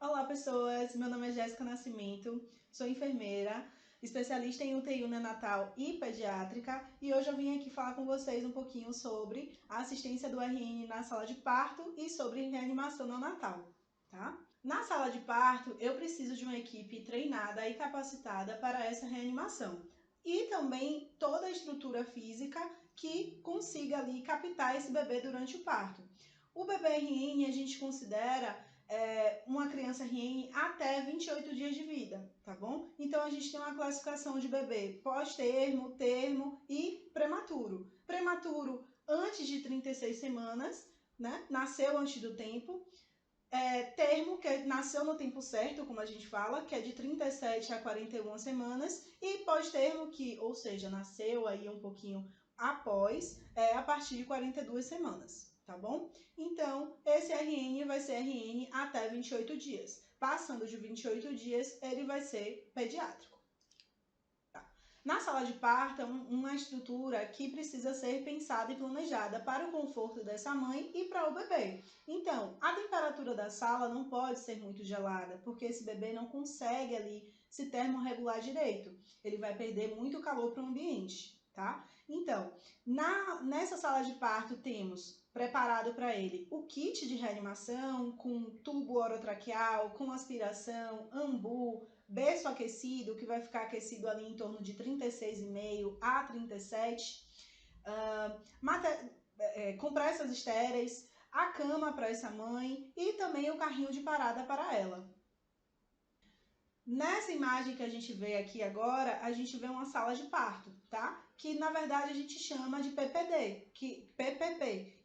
Olá, pessoas! Meu nome é Jéssica Nascimento, sou enfermeira, especialista em UTI neonatal e pediátrica, e hoje eu vim aqui falar com vocês um pouquinho sobre a assistência do RN na sala de parto e sobre reanimação neonatal, tá? Na sala de parto, eu preciso de uma equipe treinada e capacitada para essa reanimação e também toda a estrutura física que consiga ali captar esse bebê durante o parto. O bebê RN a gente considera uma criança RN até 28 dias de vida, tá bom? Então a gente tem uma classificação de bebê pós-termo, termo e prematuro. Prematuro antes de 36 semanas, né? Nasceu antes do tempo. Termo, que nasceu no tempo certo, como a gente fala, que é de 37 a 41 semanas, e pós-termo, que, ou seja, nasceu aí um pouquinho após, a partir de 42 semanas, tá bom? Então, esse RN vai ser RN até 28 dias. Passando de 28 dias, ele vai ser pediátrico. Na sala de parto, é uma estrutura que precisa ser pensada e planejada para o conforto dessa mãe e para o bebê. Então, a temperatura da sala não pode ser muito gelada, porque esse bebê não consegue ali se termorregular direito. Ele vai perder muito calor para o ambiente, tá? Então, nessa sala de parto temos preparado para ele o kit de reanimação com tubo orotraqueal, com aspiração, ambu, berço aquecido, que vai ficar aquecido ali em torno de 36,5 a 37, compressas estéreis, a cama para essa mãe e também o carrinho de parada para ela. Nessa imagem que a gente vê aqui agora, a gente vê uma sala de parto, tá? Que na verdade a gente chama de PPP,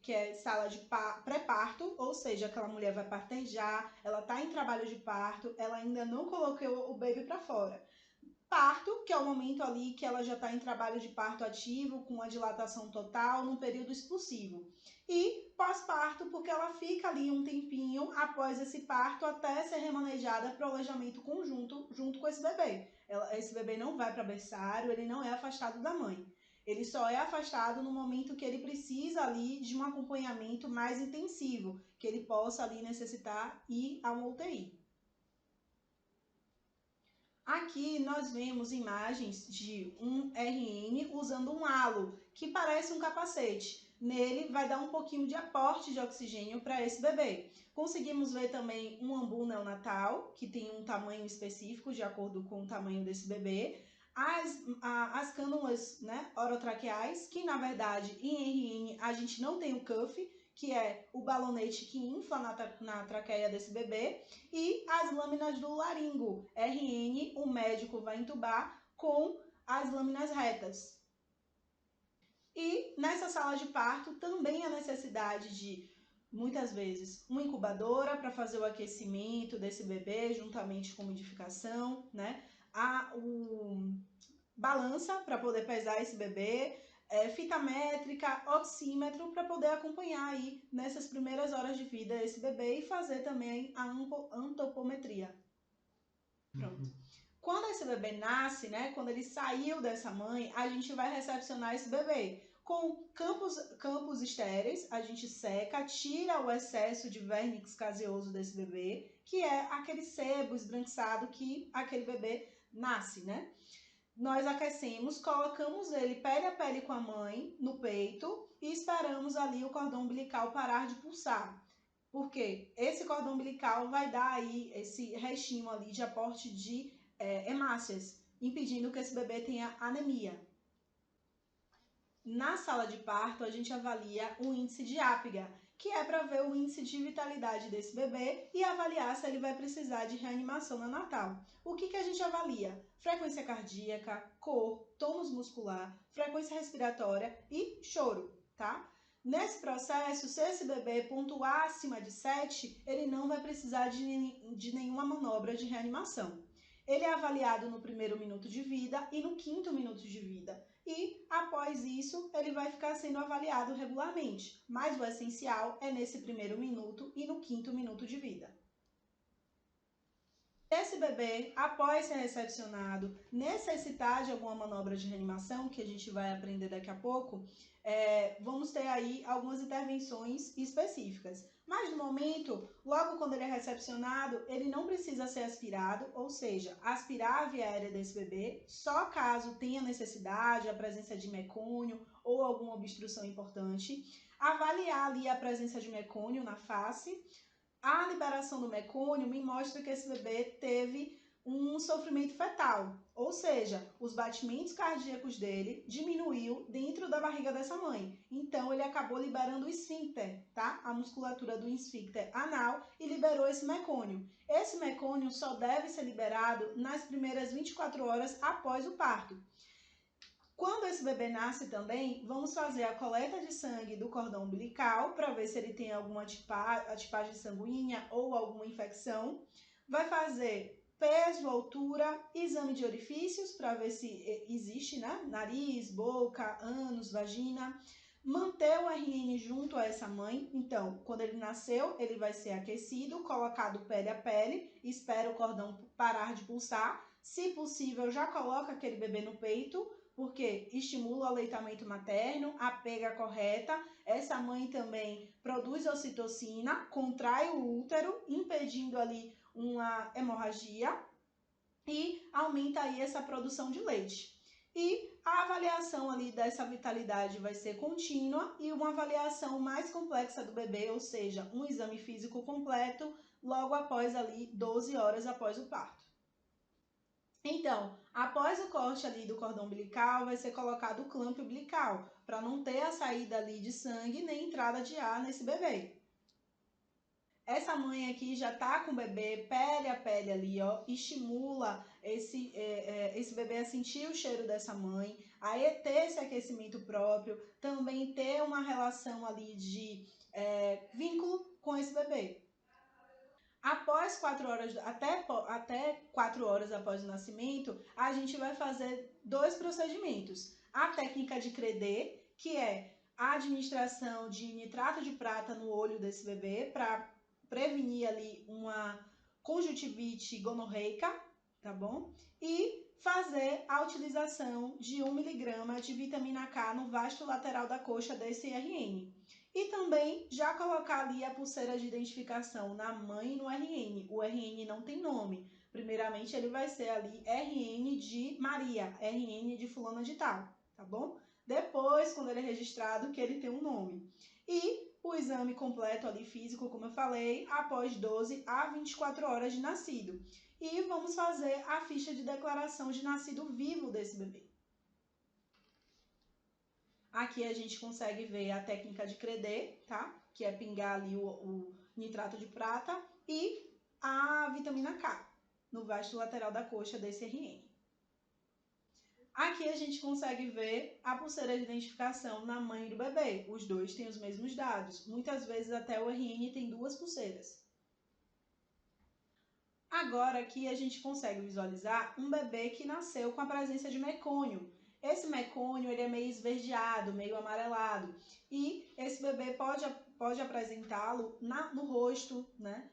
que é sala de pré-parto, ou seja, aquela mulher vai partejar, ela tá em trabalho de parto, ela ainda não colocou o baby para fora. Parto, que é o momento ali que ela já está em trabalho de parto ativo, com a dilatação total, num período expulsivo. E pós-parto, porque ela fica ali um tempinho após esse parto até ser remanejada para o alojamento conjunto junto com esse bebê. Esse bebê não vai para berçário, ele não é afastado da mãe. Ele só é afastado no momento que ele precisa ali de um acompanhamento mais intensivo, que ele possa ali necessitar ir a uma UTI. Aqui nós vemos imagens de um RN usando um halo, que parece um capacete. Nele vai dar um pouquinho de aporte de oxigênio para esse bebê. Conseguimos ver também um ambu neonatal, que tem um tamanho específico de acordo com o tamanho desse bebê. As cânulas, né, orotraqueais, que na verdade em RN a gente não tem o cuff, que é o balonete que infla na traqueia desse bebê, e as lâminas do laringo, RN, o médico vai entubar com as lâminas retas. E nessa sala de parto também a necessidade de, muitas vezes, uma incubadora para fazer o aquecimento desse bebê, juntamente com umidificação, né? Balança para poder pesar esse bebê, fita métrica, oxímetro para poder acompanhar aí nessas primeiras horas de vida esse bebê e fazer também a antropometria. Pronto. Quando esse bebê nasce, né, quando ele saiu dessa mãe, a gente vai recepcionar esse bebê com campos estéreis, a gente seca, tira o excesso de vernix caseoso desse bebê, que é aquele sebo esbranquiçado que aquele bebê nasce, né? Nós aquecemos, colocamos ele pele a pele com a mãe no peito e esperamos ali o cordão umbilical parar de pulsar. Porque esse cordão umbilical vai dar aí esse restinho ali de aporte de hemácias, impedindo que esse bebê tenha anemia. Na sala de parto, a gente avalia o índice de Apgar, que é para ver o índice de vitalidade desse bebê e avaliar se ele vai precisar de reanimação neonatal. O que a gente avalia? Frequência cardíaca, cor, tônus muscular, frequência respiratória e choro, tá? Nesse processo, se esse bebê pontuar acima de 7, ele não vai precisar de nenhuma manobra de reanimação. Ele é avaliado no primeiro minuto de vida e no quinto minuto de vida. E, após isso, ele vai ficar sendo avaliado regularmente. Mas o essencial é nesse primeiro minuto e no quinto minuto de vida. Esse bebê, após ser recepcionado, necessitar de alguma manobra de reanimação, que a gente vai aprender daqui a pouco, vamos ter aí algumas intervenções específicas. Mas no momento, logo quando ele é recepcionado, ele não precisa ser aspirado, ou seja, aspirar a via aérea desse bebê só caso tenha necessidade, a presença de mecônio ou alguma obstrução importante. Avaliar ali a presença de mecônio na face. A liberação do mecônio me mostra que esse bebê teve um sofrimento fetal, ou seja, os batimentos cardíacos dele diminuiu dentro da barriga dessa mãe. Então ele acabou liberando o esfíncter, tá? A musculatura do esfíncter anal e liberou esse mecônio. Esse mecônio só deve ser liberado nas primeiras 24 horas após o parto. Quando esse bebê nasce também, vamos fazer a coleta de sangue do cordão umbilical para ver se ele tem alguma tipagem sanguínea ou alguma infecção. Vai fazer peso, altura, exame de orifícios para ver se existe, né? Nariz, boca, ânus, vagina. Manter o RN junto a essa mãe. Então, quando ele nasceu, ele vai ser aquecido, colocado pele a pele, espera o cordão parar de pulsar. Se possível, já coloca aquele bebê no peito, porque estimula o aleitamento materno, a pega correta. Essa mãe também produz ocitocina, contrai o útero, impedindo ali uma hemorragia e aumenta aí essa produção de leite. E a avaliação ali dessa vitalidade vai ser contínua e uma avaliação mais complexa do bebê, ou seja, um exame físico completo logo após ali 12 horas após o parto. Então, após o corte ali do cordão umbilical, vai ser colocado o clamp umbilical, para não ter a saída ali de sangue nem entrada de ar nesse bebê. Essa mãe aqui já tá com o bebê pele a pele ali, ó, estimula esse bebê a sentir o cheiro dessa mãe, a ter esse aquecimento próprio, também ter uma relação ali de vínculo com esse bebê. Após 4 horas, até 4 horas após o nascimento, a gente vai fazer 2 procedimentos. A técnica de Credé, que é a administração de nitrato de prata no olho desse bebê para prevenir ali uma conjuntivite gonorreica, tá bom? E fazer a utilização de 1 mg de vitamina K no vasto lateral da coxa desse RN. E também já colocar ali a pulseira de identificação na mãe e no RN. O RN não tem nome. Primeiramente, ele vai ser ali RN de Maria, RN de fulana de tal, tá bom? Depois, quando ele é registrado, que ele tem um nome. E o exame completo ali físico, como eu falei, após 12 a 24 horas de nascido. E vamos fazer a ficha de declaração de nascido vivo desse bebê. Aqui a gente consegue ver a técnica de Credé, tá? Que é pingar ali o nitrato de prata e a vitamina K no vasto lateral da coxa desse RN. Aqui a gente consegue ver a pulseira de identificação na mãe e do bebê. Os dois têm os mesmos dados. Muitas vezes até o RN tem 2 pulseiras. Agora aqui a gente consegue visualizar um bebê que nasceu com a presença de mecônio. Esse mecônio ele é meio esverdeado, meio amarelado. E esse bebê pode apresentá-lo no rosto, né?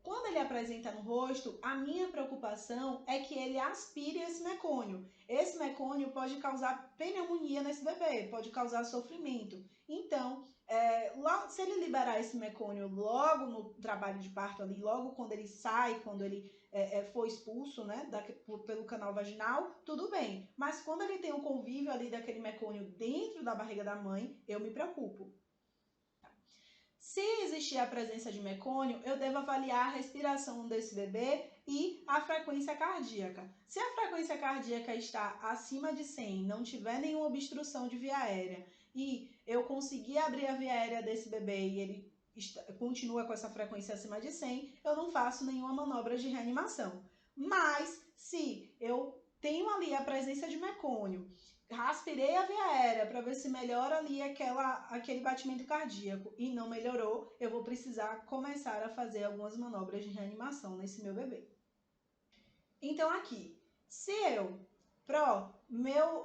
Quando ele apresenta no rosto, a minha preocupação é que ele aspire esse mecônio. Esse mecônio pode causar pneumonia nesse bebê, pode causar sofrimento. Então, se ele liberar esse mecônio logo no trabalho de parto ali, logo quando ele sai, quando ele for expulso, né, pelo canal vaginal, tudo bem. Mas quando ele tem um convívio ali daquele mecônio dentro da barriga da mãe, eu me preocupo. Se existir a presença de mecônio, eu devo avaliar a respiração desse bebê e a frequência cardíaca. Se a frequência cardíaca está acima de 100, não tiver nenhuma obstrução de via aérea e eu conseguir abrir a via aérea desse bebê e ele continua com essa frequência acima de 100, eu não faço nenhuma manobra de reanimação. Mas se eu tenho ali a presença de mecônio, aspirei a via aérea para ver se melhora ali aquele batimento cardíaco e não melhorou, eu vou precisar começar a fazer algumas manobras de reanimação nesse meu bebê. Então aqui, se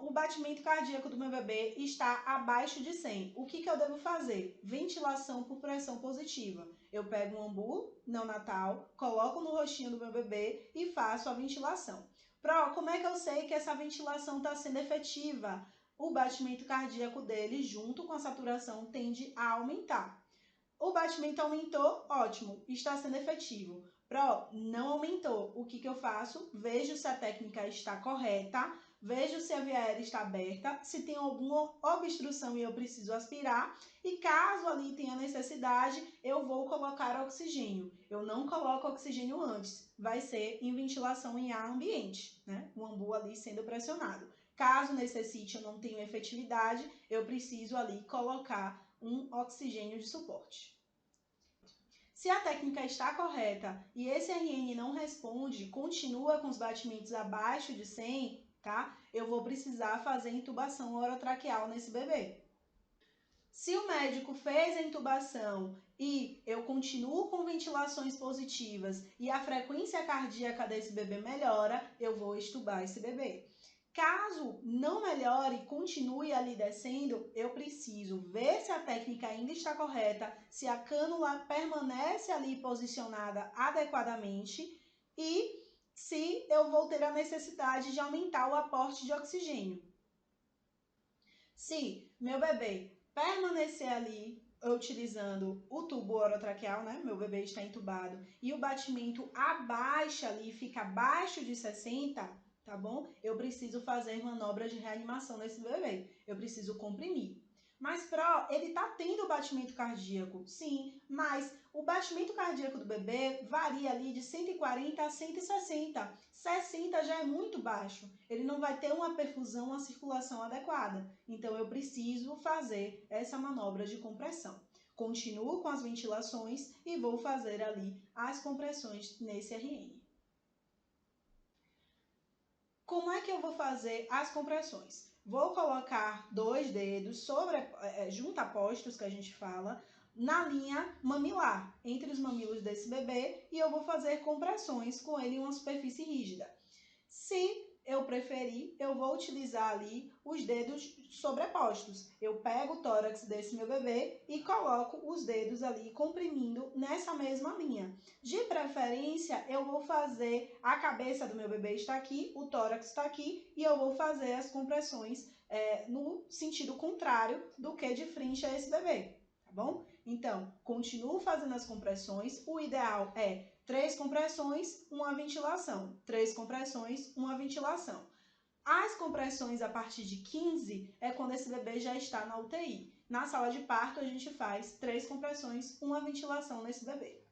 o batimento cardíaco do meu bebê está abaixo de 100, o que eu devo fazer? Ventilação por pressão positiva. Eu pego um ambu neonatal, coloco no rostinho do meu bebê e faço a ventilação. Como é que eu sei que essa ventilação está sendo efetiva? O batimento cardíaco dele, junto com a saturação, tende a aumentar. O batimento aumentou, ótimo, está sendo efetivo. Pro, não aumentou. O que eu faço? Vejo se a técnica está correta, vejo se a via aérea está aberta, se tem alguma obstrução e eu preciso aspirar, e caso ali tenha necessidade, eu vou colocar oxigênio. Eu não coloco oxigênio antes, vai ser em ventilação em ar ambiente, né? O ambu ali sendo pressionado. Caso necessite, eu não tenho efetividade, eu preciso ali colocar um oxigênio de suporte. Se a técnica está correta e esse RN não responde, continua com os batimentos abaixo de 100, tá? Eu vou precisar fazer intubação orotraqueal nesse bebê. Se o médico fez a intubação e eu continuo com ventilações positivas e a frequência cardíaca desse bebê melhora, eu vou extubar esse bebê. Caso não melhore, continue ali descendo, eu preciso ver se a técnica ainda está correta, se a cânula permanece ali posicionada adequadamente e se eu vou ter a necessidade de aumentar o aporte de oxigênio. Se meu bebê permanecer ali utilizando o tubo orotraqueal, né? Meu bebê está entubado e o batimento abaixa ali, fica abaixo de 60, tá bom? Eu preciso fazer manobra de reanimação nesse bebê. Eu preciso comprimir. Mas, Pro, ele tá tendo batimento cardíaco? Sim, mas o batimento cardíaco do bebê varia ali de 140 a 160. 60 já é muito baixo. Ele não vai ter uma perfusão, uma circulação adequada. Então, eu preciso fazer essa manobra de compressão. Continuo com as ventilações e vou fazer ali as compressões nesse RN. Como é que eu vou fazer as compressões? Vou colocar 2 dedos juntapostos, que a gente fala, na linha mamilar, entre os mamilos desse bebê, e eu vou fazer compressões com ele em uma superfície rígida. Se eu preferir, eu vou utilizar ali os dedos sobrepostos. Eu pego o tórax desse meu bebê e coloco os dedos ali comprimindo nessa mesma linha. De preferência, eu vou fazer, a cabeça do meu bebê está aqui, o tórax está aqui e eu vou fazer as compressões no sentido contrário do que de frente a esse bebê, tá bom? Então, continuo fazendo as compressões, o ideal é 3 compressões, uma ventilação. 3 compressões, uma ventilação. As compressões a partir de 15 é quando esse bebê já está na UTI. Na sala de parto, a gente faz 3 compressões, uma ventilação nesse bebê.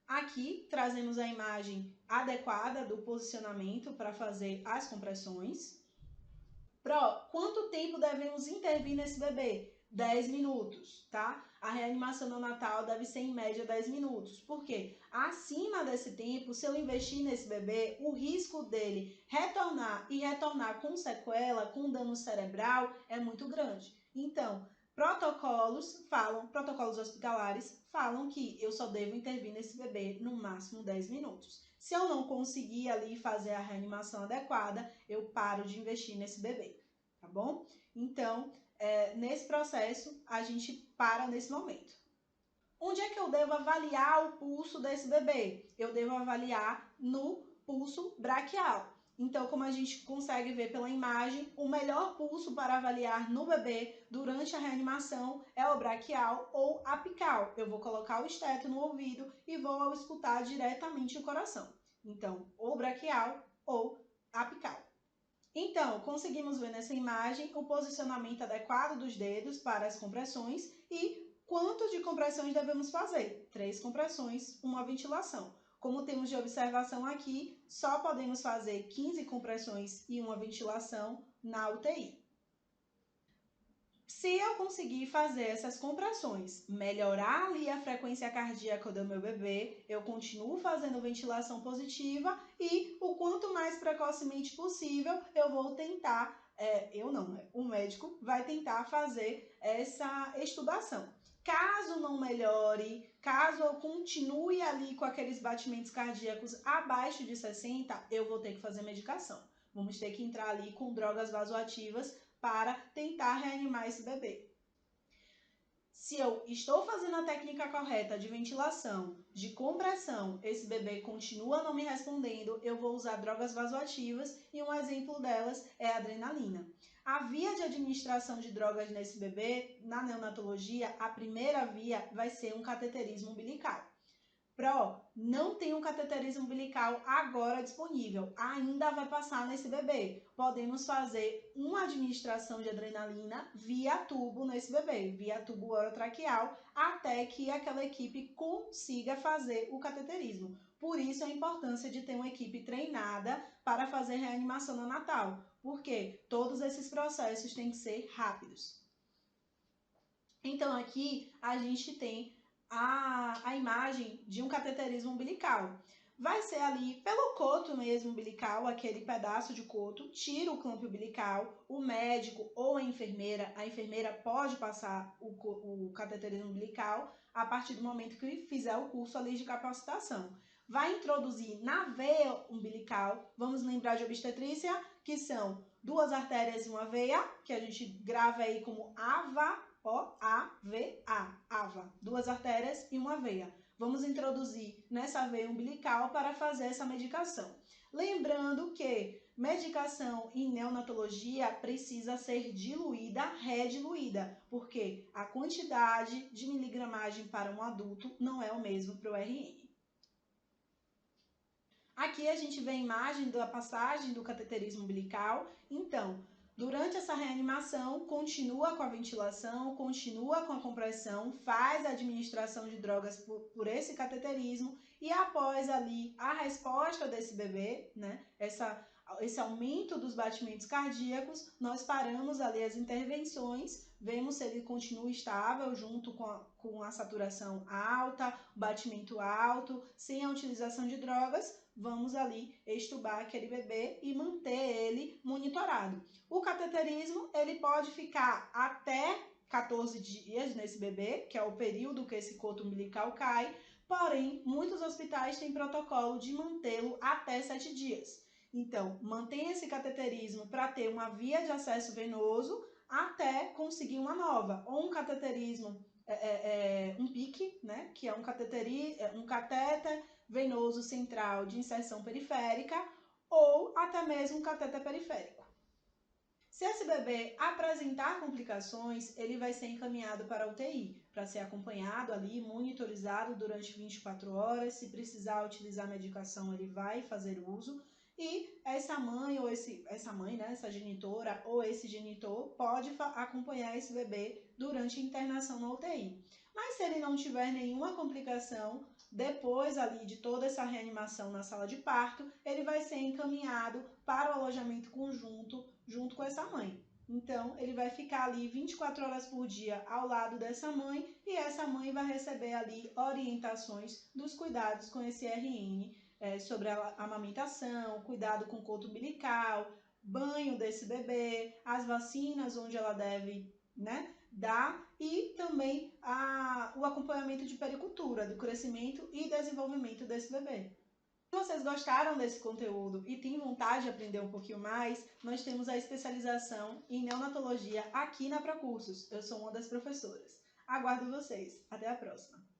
Aqui, trazemos a imagem adequada do posicionamento para fazer as compressões. Pro, quanto tempo devemos intervir nesse bebê? 10 minutos, tá? A reanimação neonatal deve ser em média 10 minutos. Por quê? Acima desse tempo, se eu investir nesse bebê, o risco dele retornar com sequela, com dano cerebral, é muito grande. Então, protocolos hospitalares falam que eu só devo intervir nesse bebê no máximo 10 minutos. Se eu não conseguir ali fazer a reanimação adequada, eu paro de investir nesse bebê, tá bom? Então, nesse processo, a gente para nesse momento. Onde é que eu devo avaliar o pulso desse bebê? Eu devo avaliar no pulso braquial. Então, como a gente consegue ver pela imagem, o melhor pulso para avaliar no bebê durante a reanimação é o braquial ou apical. Eu vou colocar o esteto no ouvido e vou escutar diretamente o coração. Então, ou braquial ou apical. Então, conseguimos ver nessa imagem o posicionamento adequado dos dedos para as compressões e quanto de compressões devemos fazer. 3 compressões, uma ventilação. Como temos de observação aqui, só podemos fazer 15 compressões e uma ventilação na UTI. Se eu conseguir fazer essas compressões, melhorar ali a frequência cardíaca do meu bebê, eu continuo fazendo ventilação positiva e o quanto mais precocemente possível eu vou tentar, o médico vai tentar fazer essa extubação. Caso não melhore, caso eu continue ali com aqueles batimentos cardíacos abaixo de 60, eu vou ter que fazer medicação. Vamos ter que entrar ali com drogas vasoativas para tentar reanimar esse bebê. Se eu estou fazendo a técnica correta de ventilação, de compressão, esse bebê continua não me respondendo, eu vou usar drogas vasoativas e um exemplo delas é a adrenalina. A via de administração de drogas nesse bebê, na neonatologia, a primeira via vai ser um cateterismo umbilical. Não tem um cateterismo umbilical agora disponível, ainda vai passar nesse bebê. Podemos fazer uma administração de adrenalina via tubo nesse bebê, via tubo orotraqueal, até que aquela equipe consiga fazer o cateterismo. Por isso a importância de ter uma equipe treinada para fazer reanimação neonatal, porque todos esses processos têm que ser rápidos. Então aqui a gente tem a imagem de um cateterismo umbilical. Vai ser ali pelo coto mesmo umbilical, aquele pedaço de coto, tira o clamp umbilical, o médico ou a enfermeira pode passar o cateterismo umbilical a partir do momento que fizer o curso ali de capacitação. Vai introduzir na veia umbilical, vamos lembrar de obstetrícia, que são 2 artérias e uma veia, que a gente grava aí como AVA, O-A-V-A, AVA, 2 artérias e uma veia. Vamos introduzir nessa veia umbilical para fazer essa medicação. Lembrando que medicação em neonatologia precisa ser diluída, rediluída, porque a quantidade de miligramagem para um adulto não é o mesmo para o RN. Aqui a gente vê a imagem da passagem do cateterismo umbilical. Então, durante essa reanimação, continua com a ventilação, continua com a compressão, faz a administração de drogas por esse cateterismo e após ali a resposta desse bebê, né, esse aumento dos batimentos cardíacos, nós paramos ali as intervenções, vemos se ele continua estável junto com a saturação alta, o batimento alto, sem a utilização de drogas, vamos ali extubar aquele bebê e manter ele monitorado. O cateterismo, ele pode ficar até 14 dias nesse bebê, que é o período que esse coto umbilical cai, porém, muitos hospitais têm protocolo de mantê-lo até 7 dias. Então, mantenha esse cateterismo para ter uma via de acesso venoso até conseguir uma nova, ou um cateterismo, um PIC, né, que é um catéter venoso central de inserção periférica, ou até mesmo um catéter periférico. Se esse bebê apresentar complicações, ele vai ser encaminhado para a UTI, para ser acompanhado ali, monitorizado durante 24 horas. Se precisar utilizar medicação, ele vai fazer uso. E essa mãe ou essa genitora ou esse genitor pode acompanhar esse bebê durante a internação na UTI. Mas se ele não tiver nenhuma complicação, depois ali de toda essa reanimação na sala de parto, ele vai ser encaminhado para o alojamento conjunto junto com essa mãe. Então, ele vai ficar ali 24 horas por dia ao lado dessa mãe e essa mãe vai receber ali orientações dos cuidados com esse RN, sobre a amamentação, cuidado com o coto umbilical, banho desse bebê, as vacinas onde ela deve, né, dar e também o acompanhamento de pericultura, do crescimento e desenvolvimento desse bebê. Se vocês gostaram desse conteúdo e têm vontade de aprender um pouquinho mais, nós temos a especialização em neonatologia aqui na Procursos. Eu sou uma das professoras. Aguardo vocês. Até a próxima!